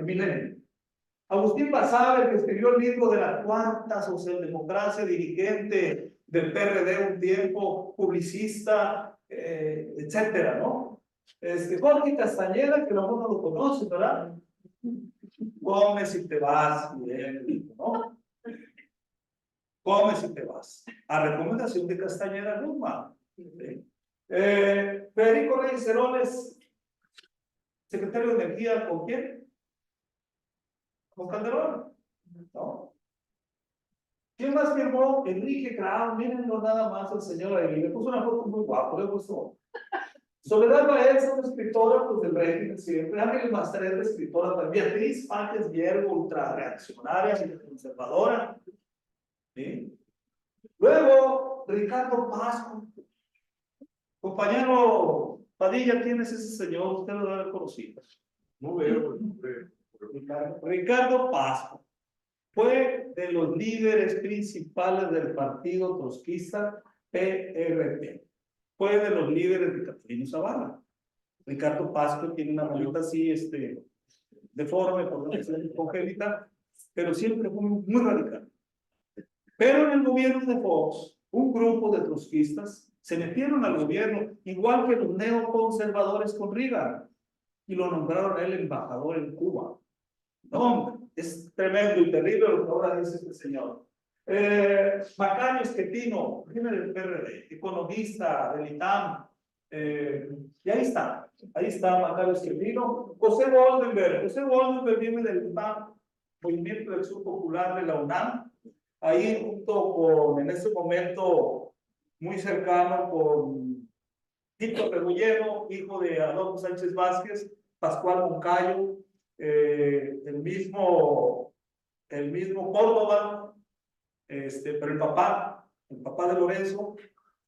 Milenio. Agustín Basabe, que escribió el libro de la cuarta socialdemocracia, dirigente del PRD un tiempo, publicista, etcétera, ¿no? Jorge Castañeda, que luego no lo conoce, ¿verdad? Comes y te vas, ¿no? Comes y te vas. A recomendación de Castañeda Luma. Federico Reyes Heroles, secretario de Energía, ¿con quién? Con Calderón, ¿no? ¿Quién más firmó? Enrique Grau, mírenlo nada más el señor ahí, le puso una foto muy guapo, le puso. Soledad Baeza, una escritora pues, del régimen siempre, Ángeles Mastreta, escritora también, Beatriz Páez Viergo, ultra reaccionaria y conservadora. ¿Sí? Luego, Ricardo Pasco, compañero Padilla, ¿quién es ese señor? Usted lo debe haber conocido. No veo, Ricardo Pasco. Fue de los líderes principales del partido trotskista PRT. Fue de los líderes de Catalino Zavala. Ricardo Pasco tiene una manita así, deforme, por una cuestión congénita, pero siempre fue muy radical. Pero en el gobierno de Fox, un grupo de trotskistas se metieron al gobierno, igual que los neoconservadores con Reagan, y lo nombraron a él embajador en Cuba. No, es tremendo y terrible lo que ahora dice este señor. Macario Esquetino, del PRD, economista del ITAM, y ahí está Macario Esquetino. José Goldenberg viene del ITAM, Movimiento de Acción Popular de la UNAM, ahí junto con, en ese momento, muy cercano con Tito Rebolledo, hijo de Adolfo Sánchez Vázquez, Pascual Moncayo, el mismo Córdoba, pero el papá de Lorenzo,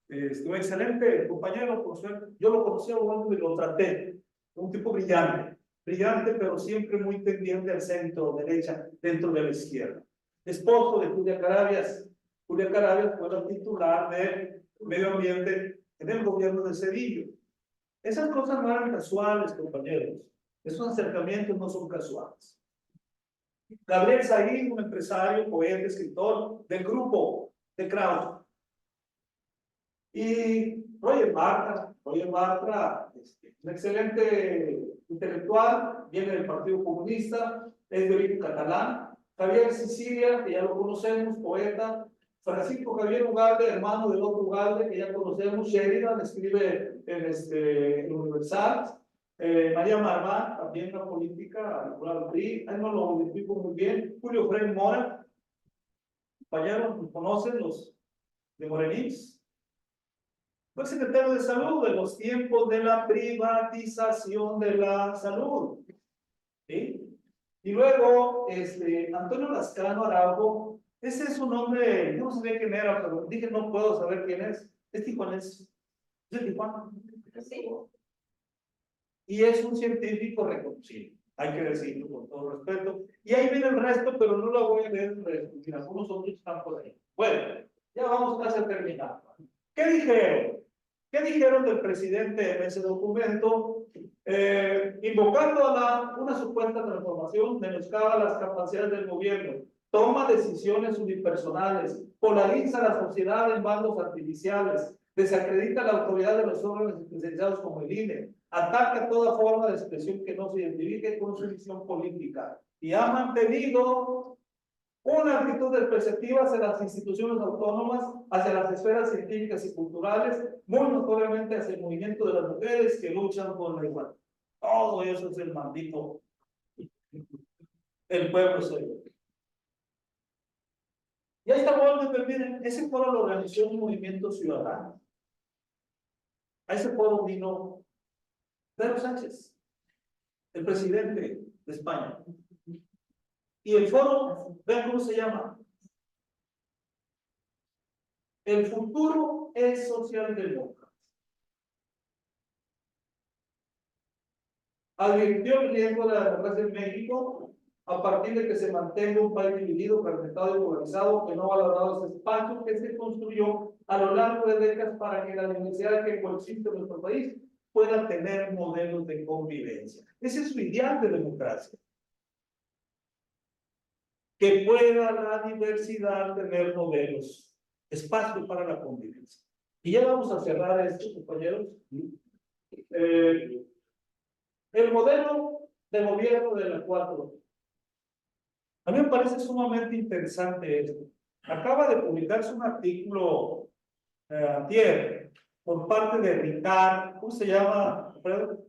un excelente compañero, por suerte. Yo lo conocí a Waldo y lo traté, un tipo brillante, pero siempre muy tendiente al centro, derecha, dentro de la izquierda. Esposo de Julia Carabias. Julia Carabias fue la titular de Medio Ambiente en el gobierno de Cedillo. Esas cosas no eran casuales, compañeros. Esos acercamientos no son casuales. Gabriel Said, un empresario, poeta, escritor del grupo de Krauss. Y Roger Bartra, un excelente intelectual, viene del Partido Comunista, es de origen catalán. Javier Sicilia, que ya lo conocemos, poeta. Francisco Javier Ugalde, hermano del otro Ugalde, que ya conocemos. Sheridan, escribe en el Universal. María Marván, también una política, al PRI, ahí no lo identifico muy bien. Julio Frei Mora, compañeros, ¿conocen los de Morenís? Fue secretario de Salud en los tiempos de la privatización de la salud. ¿Sí? Y luego, Antonio Lascano Araujo, ese es un hombre, yo no sabía quién era, pero dije, no puedo saber quién es tijuanense, es de Tijuana. Sí. Y es un científico reconocido, hay que decirlo con todo respeto. Y ahí viene el resto, pero no lo voy a leer el resto, porque algunos otros están por ahí. Bueno, ya vamos casi a terminar. ¿Qué dijeron? ¿Qué dijeron del presidente en ese documento? Invocando a una supuesta transformación, menoscaba las capacidades del gobierno, toma decisiones unipersonales, polariza la sociedad en bandos artificiales, desacredita la autoridad de los órganos especializados como el INE, ataca toda forma de expresión que no se identifique con su visión política y ha mantenido una actitud perceptiva hacia las instituciones autónomas, hacia las esferas científicas y culturales, muy notoriamente hacia el movimiento de las mujeres que luchan por la igualdad. Todo eso es el maldito. El pueblo soy yo. Y ahí está Goldenberg, miren, ese foro lo organizó un movimiento ciudadano. A ese foro vino Pedro Sánchez, el presidente de España. Y el foro, vean cómo se llama. El futuro es socialdemócrata. advirtió el riesgo de la democracia en México a partir de que se mantenga un país dividido, fragmentado y polarizado, que no ha valorado ese espacio que se construyó a lo largo de décadas para que la diversidad que coexiste en nuestro país pueda tener modelos de convivencia. Ese es su ideal de democracia. Que pueda la diversidad tener modelos, espacio para la convivencia. Y ya vamos a cerrar esto, compañeros. El modelo de gobierno de la 4. A mí me parece sumamente interesante esto. Acaba de publicarse un artículo antier por parte de Ricard, ¿cómo se llama?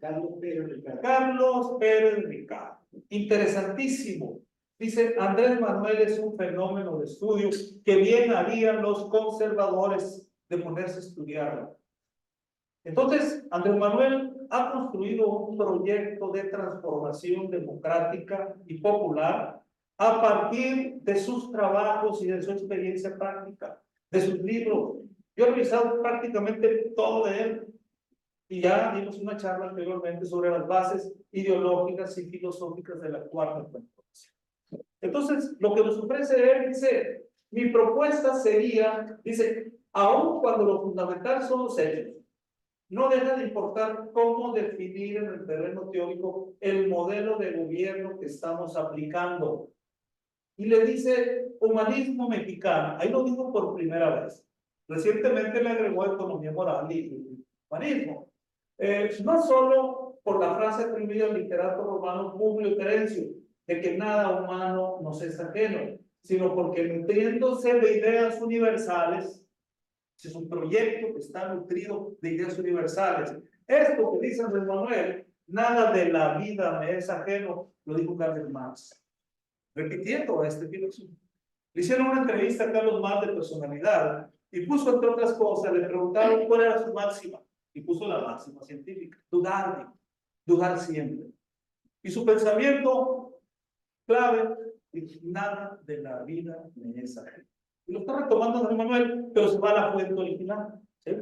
Carlos Pérez Ricardo. Carlos Pérez Ricard. Interesantísimo. Dice, Andrés Manuel es un fenómeno de estudio que bien harían los conservadores de ponerse a estudiarlo. Entonces, Andrés Manuel ha construido un proyecto de transformación democrática y popular a partir de sus trabajos y de su experiencia práctica, de sus libros. Yo he revisado prácticamente todo de él y ya dimos una charla anteriormente sobre las bases ideológicas y filosóficas de la cuarta transformación. Entonces, lo que nos ofrece él dice, mi propuesta sería, dice, aun cuando lo fundamental son los hechos, no deja de importar cómo definir en el terreno teórico el modelo de gobierno que estamos aplicando. Y le dice humanismo mexicano. Ahí lo digo por primera vez. Recientemente le agregó economía moral y humanismo. No solo por la frase atribuida al literato romano Publio Terencio, de que nada humano nos es ajeno, sino porque nutriéndose de ideas universales, es un proyecto que está nutrido de ideas universales. Esto que dice Andrés Manuel, nada de la vida me es ajeno, lo dijo Carlos Marx. Repitiendo a este filósofo. Le hicieron una entrevista a Carlos Marx de personalidad y puso, entre otras cosas, le preguntaron cuál era su máxima y puso la máxima científica, dudar siempre. Y su pensamiento clave es nada de la vida me es ajeno. Y lo está retomando Andrés Manuel, pero se va a la fuente original. ¿Sí?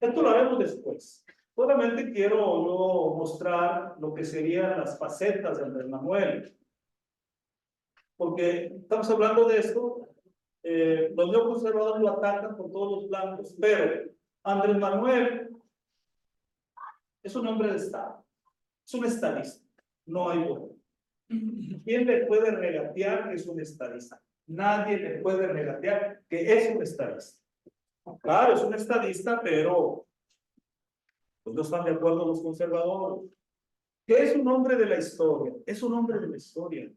Esto lo haremos después. Solamente quiero yo mostrar lo que serían las facetas de Andrés Manuel. Porque estamos hablando de esto, los neoconservadores lo atacan por todos los blancos, pero Andrés Manuel es un hombre de Estado, es un estadista, no hay voto. ¿Quién le puede regatear que es un estadista? Nadie le puede regatear que es un estadista. Claro, es un estadista, pero pues no están de acuerdo los conservadores. ¿Qué es un hombre de la historia? Es un hombre de la historia.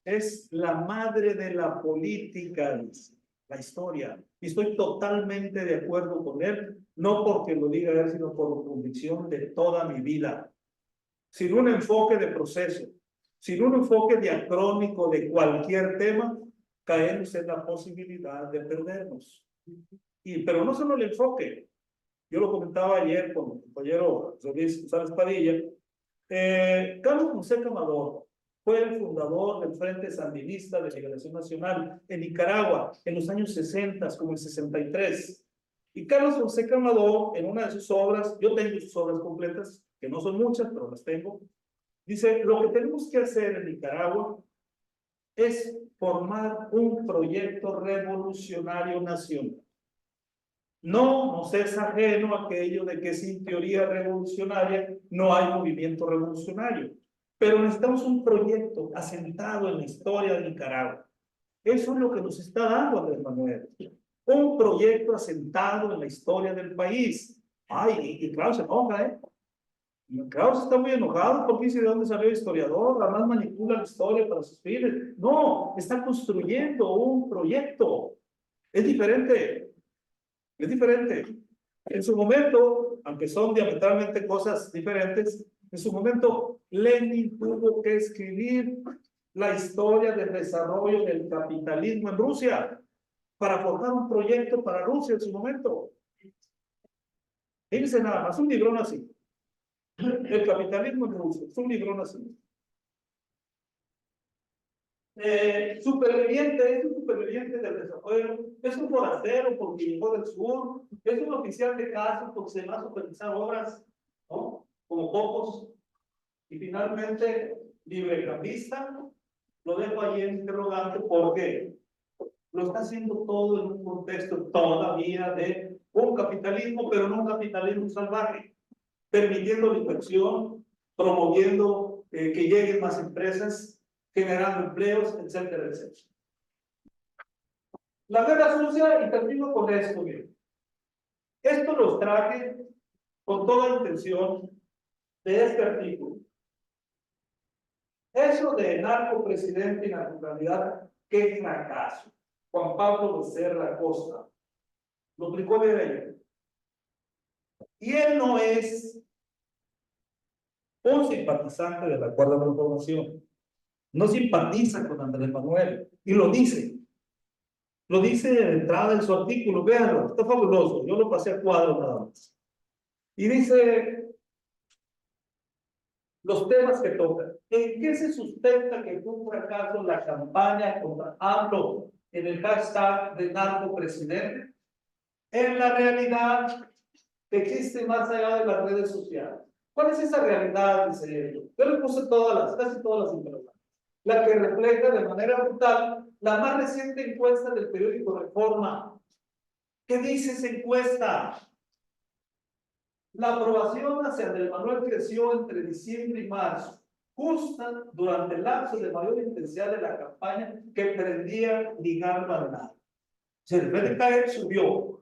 Es la madre de la política, la historia. Y estoy totalmente de acuerdo con él, no porque lo diga él, sino por convicción de toda mi vida. Sin un enfoque de proceso, sin un enfoque diacrónico de cualquier tema, caemos en la posibilidad de perdernos. Pero no solo el enfoque. Yo lo comentaba ayer con el compañero Luis González Padilla. Carlos Fonseca Amador fue el fundador del Frente Sandinista de Liberación Nacional en Nicaragua en los años 60, como el 63. Y Carlos Fonseca Amador, en una de sus obras, yo tengo sus obras completas, que no son muchas, pero las tengo, dice, lo que tenemos que hacer en Nicaragua es formar un proyecto revolucionario nacional. No nos es ajeno aquello de que sin teoría revolucionaria no hay movimiento revolucionario. Pero necesitamos un proyecto asentado en la historia de Nicaragua. Eso es lo que nos está dando Andrés Manuel. Un proyecto asentado en la historia del país. Ay, y claro, se enoja, ¿eh? Claro, está muy enojado porque dice de dónde salió el historiador, además manipula la historia para sus fines. No, está construyendo un proyecto. Es diferente. Es diferente. En su momento, aunque son diametralmente cosas diferentes, en su momento Lenin tuvo que escribir la historia del desarrollo del capitalismo en Rusia para forjar un proyecto para Rusia en su momento. Fíjense nada más, un librón así. El capitalismo en Rusia, es un librón así. Superviviente superviviente del desafuero, es un forastero porque llegó del sur, es un oficial de caso porque se va a supervisar obras, ¿no? Como pocos. Y finalmente, librecambista, lo dejo ahí en interrogante porque lo está haciendo todo en un contexto todavía de un capitalismo, pero no un capitalismo salvaje, permitiendo la inversión, promoviendo que lleguen más empresas, generando empleos, etcétera, etcétera. La guerra sucia, y termino con esto, bien. Esto los traje con toda intención de este artículo. Eso de narco presidente y narcocandidato, qué fracaso. Juan Pablo Becerra Costa lo explicó de ayer. Y él no es un simpatizante de la Cuarta Transformación. No simpatiza con Andrés Manuel. Y lo dice. Lo dice de entrada en su artículo. Véanlo, está fabuloso. Yo lo pasé a cuadro nada más. Y dice los temas que tocan. ¿En qué se sustenta que fue un fracaso la campaña contra AMLO en el hashtag de narco presidente? En la realidad que existe más allá de las redes sociales. ¿Cuál es esa realidad? Dice él. Yo le puse casi todas las interrogantes. La que refleja de manera brutal la más reciente encuesta del periódico Reforma. ¿Qué dice esa encuesta? La aprobación hacia Andrés Manuel creció entre diciembre y marzo, justo durante el lapso de mayor intensidad de la campaña que pretendía ligar al nada. Se en vez de caer, subió.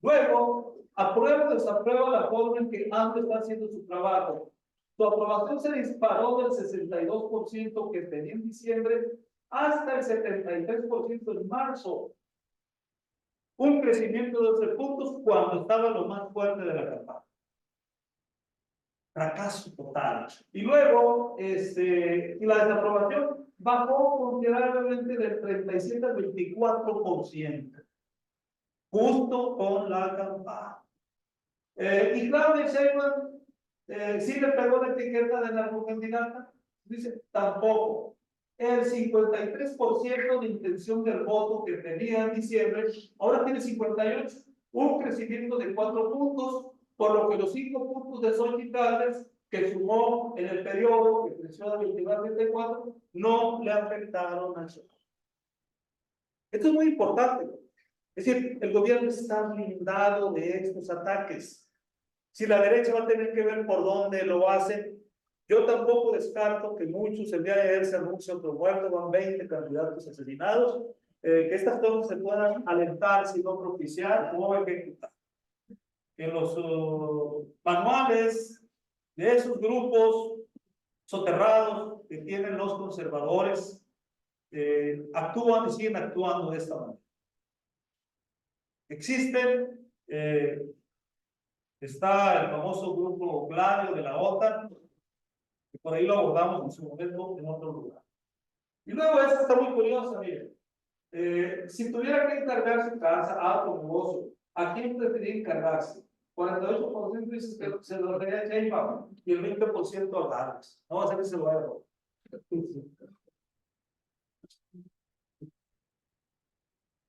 Luego, aprueba o desaprueba la forma en que AMLO está haciendo su trabajo. Su aprobación se disparó del 62% que tenía en diciembre hasta el 73% en marzo. Un crecimiento de 12 puntos cuando estaba lo más fuerte de la campaña. Fracaso total. Y luego, la desaprobación bajó considerablemente del 37 al 24%. Justo con la campaña. Y Claudia Sheinbaum sí le pegó la etiqueta de narcocandidata. Dice, tampoco. El 53% de intención del voto que tenía en diciembre, ahora tiene 58%, un crecimiento de 4 puntos, por lo que los 5 puntos de Xochitl Gálvez, que sumó en el periodo, que creció de 29 a 34, no le afectaron a Xochitl. Esto es muy importante. Es decir, el gobierno está blindado de estos ataques. Si la derecha va a tener que ver por dónde lo hacen, yo tampoco descarto que muchos, el día de ayer se anuncia otro muerto, van 20 candidatos asesinados, que estas cosas se puedan alentar, si no propiciar o ejecutar. En los manuales de esos grupos soterrados que tienen los conservadores, actúan y siguen actuando de esta manera. Existen, está el famoso grupo Gladio de la OTAN, que por ahí lo abordamos en su momento en otro lugar. Y luego esta está muy curiosa, miren. Si tuviera que encargar su casa a otro negocio, ¿a quién preferiría encargarse? 48% dice que se lo daría a Sheinbaum y el 20% a Gálvez. No va a ser que se lo vaya a robar.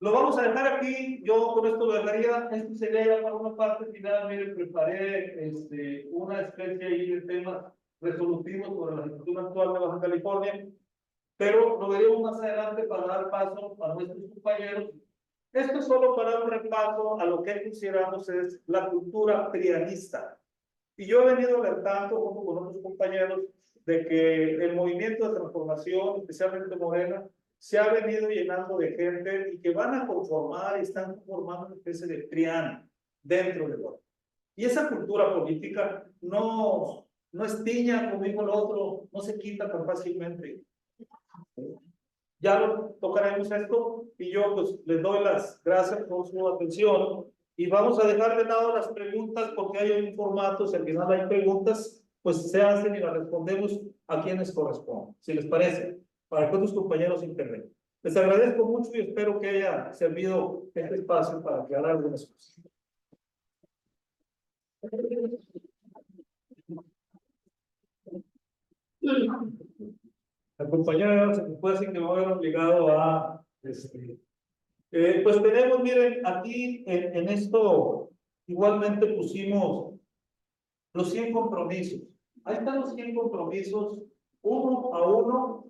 Lo vamos a dejar aquí. Yo con esto lo dejaría. Esto sería ya para una parte final. Miren, preparé una especie ahí de temas resolutivos sobre la situación actual de Baja California, pero lo veremos más adelante para dar paso a nuestros compañeros. Esto es solo para un repaso a lo que consideramos es la cultura prianista. Y yo he venido alertando junto con otros compañeros de que el movimiento de transformación, especialmente Morena, se ha venido llenando de gente y que van a conformar y están conformando una especie de PRIAN dentro de Morena. Y esa cultura política no es tiña, como dijo el otro, no se quita tan fácilmente. Ya lo tocaremos esto y yo pues les doy las gracias por su atención y vamos a dejar de lado las preguntas porque hay un formato, si al final hay preguntas, pues se hacen y las respondemos a quienes corresponden, si les parece, para que otros compañeros intervengan. Les agradezco mucho y espero que haya servido este espacio para aclarar algunas cosas. La compañera se me puede decir que me voy a ver obligado a Pues tenemos, miren, aquí en esto igualmente pusimos los 100 compromisos. Ahí están los 100 compromisos, uno a uno,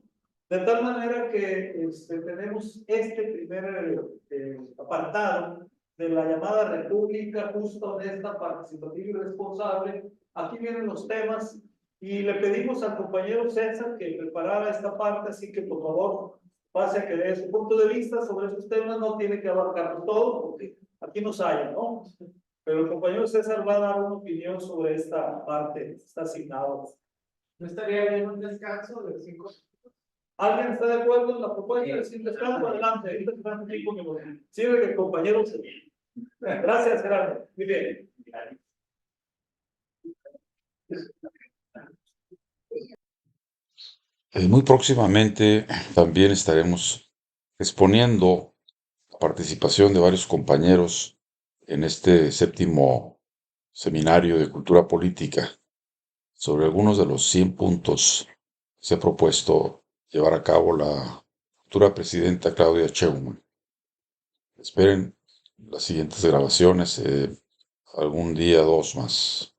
de tal manera que tenemos este primer apartado de la llamada República Justa, Honesta, Participativa y Responsable. Aquí vienen los temas y le pedimos al compañero César que preparara esta parte, así que por favor pase a que dé su punto de vista sobre esos temas. No tiene que abarcarlo todo porque aquí nos hay, ¿no? Pero el compañero César va a dar una opinión sobre esta parte, está asignado. ¿No estaría bien un descanso de 5 minutos? ¿Alguien está de acuerdo en la propuesta? Sin descanso, adelante. Ahorita te dan 5 minutos. Sirve que el compañero se... Gracias, Gerardo. Muy bien. Muy próximamente también estaremos exponiendo la participación de varios compañeros en este 7º seminario de cultura política sobre algunos de los 100 puntos que se ha propuesto llevar a cabo la futura presidenta Claudia Sheinbaum. Esperen las siguientes grabaciones, algún día, 2 más.